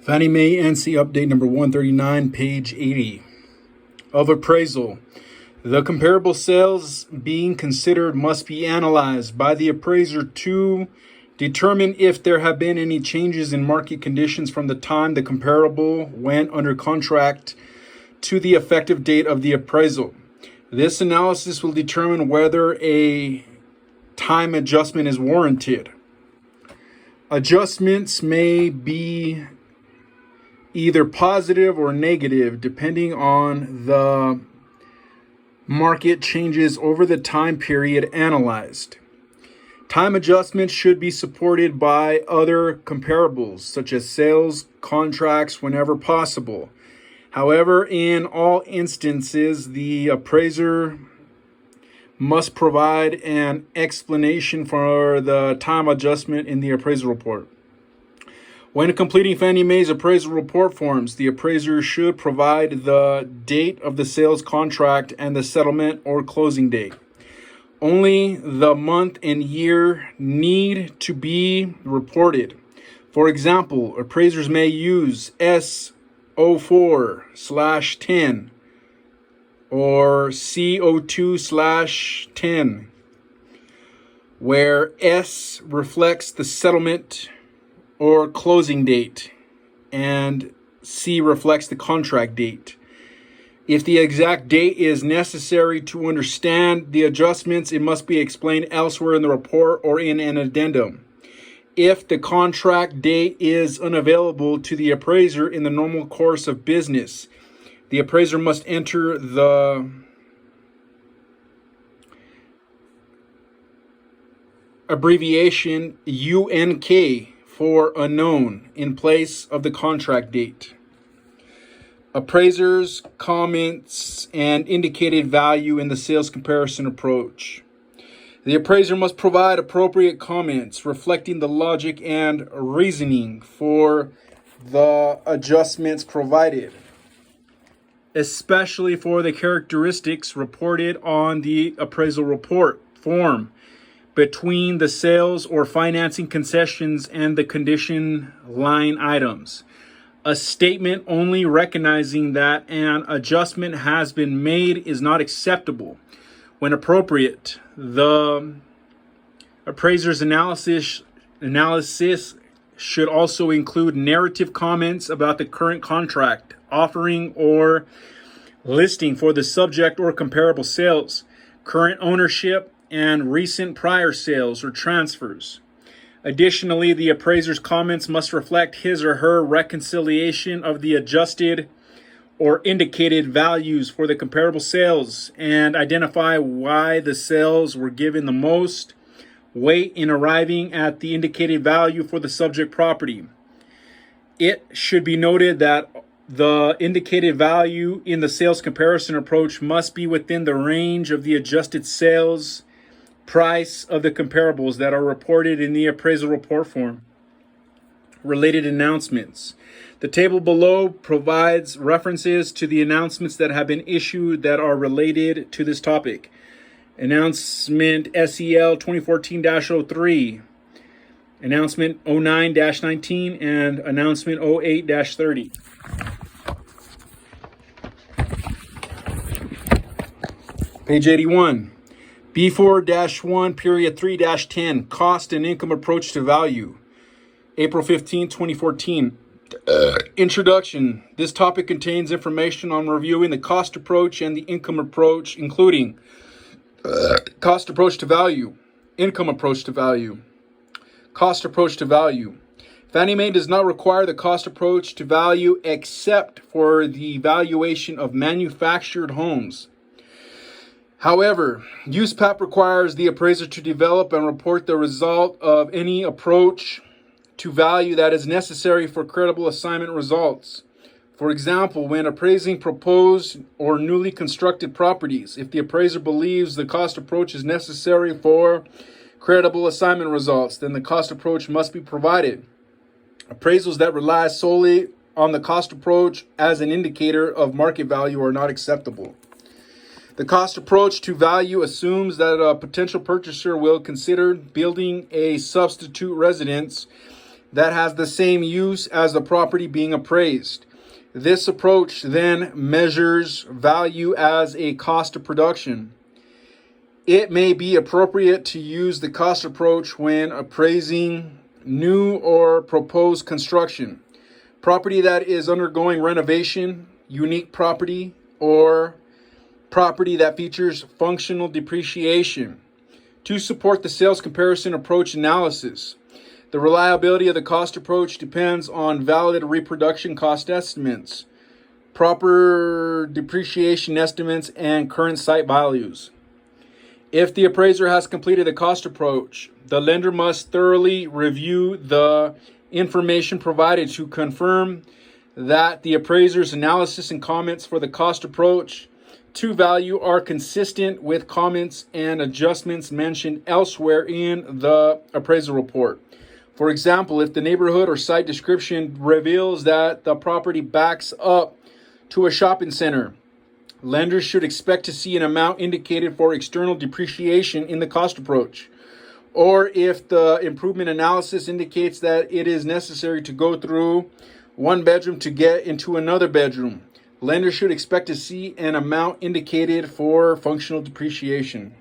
Fannie Mae ANSI update number 139, page 80. Of appraisal. The comparable sales being considered must be analyzed by the appraiser to determine if there have been any changes in market conditions from the time the comparable went under contract to the effective date of the appraisal. This analysis will determine whether a time adjustment is warranted. Adjustments may be either positive or negative, depending on the market changes over the time period analyzed. Time adjustments should be supported by other comparables, such as sales contracts whenever possible. However, in all instances, the appraiser must provide an explanation for the time adjustment in the appraisal report. When completing Fannie Mae's appraisal report forms, the appraiser should provide the date of the sales contract and the settlement or closing date. Only the month and year need to be reported. For example, appraisers may use S04/10 or CO2/10, where S reflects the settlement or closing date, and C reflects the contract date. If the exact date is necessary to understand the adjustments, it must be explained elsewhere in the report or in an addendum. If the contract date is unavailable to the appraiser in the normal course of business, the appraiser must enter the abbreviation UNK for unknown in place of the contract date. Appraisers' comments and indicated value in the sales comparison approach. The appraiser must provide appropriate comments reflecting the logic and reasoning for the adjustments provided, especially for the characteristics reported on the appraisal report form between the sales or financing concessions and the condition line items. A statement only recognizing that an adjustment has been made is not acceptable. When appropriate, the appraiser's analysis should also include narrative comments about the current contract, offering or listing for the subject or comparable sales, current ownership, and recent prior sales or transfers. Additionally, the appraiser's comments must reflect his or her reconciliation of the adjusted or indicated values for the comparable sales and identify why the sales were given the most weight in arriving at the indicated value for the subject property. It should be noted that the indicated value in the sales comparison approach must be within the range of the adjusted sales price of the comparables that are reported in the appraisal report form. Related announcements. The table below provides references to the announcements that have been issued that are related to this topic. Announcement SEL 2014-03, Announcement 09-19, and Announcement 08-30. Page 81. B4-1, period 3-10, Cost and Income Approach to Value. April 15, 2014. Introduction. This topic contains information on reviewing the cost approach and the income approach, including cost approach to value, income approach to value, cost approach to value. Fannie Mae does not require the cost approach to value except for the valuation of manufactured homes. However, USPAP requires the appraiser to develop and report the result of any approach to value that is necessary for credible assignment results. For example, when appraising proposed or newly constructed properties, if the appraiser believes the cost approach is necessary for credible assignment results, then the cost approach must be provided. Appraisals that rely solely on the cost approach as an indicator of market value are not acceptable. The cost approach to value assumes that a potential purchaser will consider building a substitute residence that has the same use as the property being appraised. This approach then measures value as a cost of production. It may be appropriate to use the cost approach when appraising new or proposed construction, property that is undergoing renovation, unique property, or property that features functional depreciation. To support the sales comparison approach analysis, the reliability of the cost approach depends on valid reproduction cost estimates, proper depreciation estimates, and current site values. If the appraiser has completed the cost approach, the lender must thoroughly review the information provided to confirm that the appraiser's analysis and comments for the cost approach to value are consistent with comments and adjustments mentioned elsewhere in the appraisal report. For example, if the neighborhood or site description reveals that the property backs up to a shopping center, lenders should expect to see an amount indicated for external depreciation in the cost approach. Or if the improvement analysis indicates that it is necessary to go through one bedroom to get into another bedroom, lenders should expect to see an amount indicated for functional depreciation.